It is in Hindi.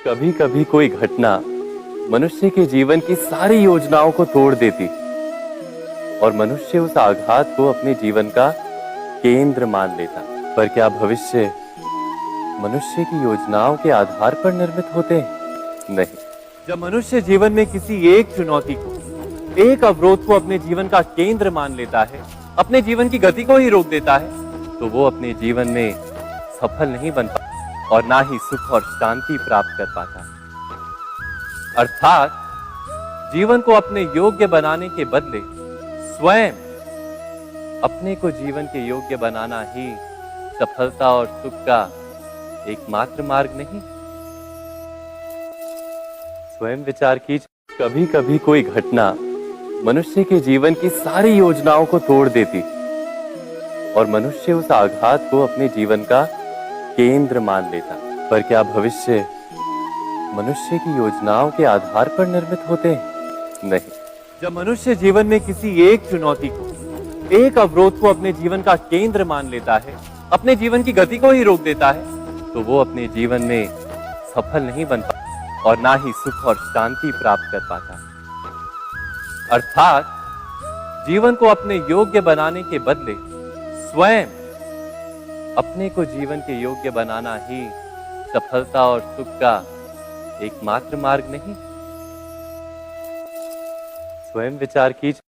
कभी कभी कोई घटना मनुष्य के जीवन की सारी योजनाओं को तोड़ देती और मनुष्य उस आघात को अपने जीवन का केंद्र मान लेता। पर क्या भविष्य मनुष्य की योजनाओं के आधार पर निर्मित होते हैं? नहीं। जब मनुष्य जीवन में किसी एक चुनौती को, एक अवरोध को अपने जीवन का केंद्र मान लेता है, अपने जीवन की गति को ही रोक देता है, तो वो अपने जीवन में सफल नहीं बन पाता और ना ही सुख और शांति प्राप्त कर पाता। अर्थात जीवन को अपने योग्य बनाने के बदले स्वयं अपने को जीवन के योग्य बनाना ही सफलता और सुख का एकमात्र मार्ग नहीं। स्वयं विचार कीजिए, कभी कभी कोई घटना मनुष्य के जीवन की सारी योजनाओं को तोड़ देती और मनुष्य उस आघात को अपने जीवन का केंद्र मान लेता। पर क्या भविष्य मनुष्य की योजनाओं के आधार पर निर्मित होते हैं? नहीं। जब मनुष्य जीवन में किसी एक चुनौती को, एक अवरोध को अपने जीवन का केंद्र मान लेता है, अपने जीवन की गति को ही रोक देता है, तो वो अपने जीवन में सफल नहीं बन पाता और ना ही सुख और शांति प्राप्त कर पाता। अर्थात जीवन को अपने योग्य बनाने के बदले स्वयं अपने को जीवन के योग्य बनाना ही सफलता और सुख का एकमात्र मार्ग नहीं। स्वयं विचार कीजिए।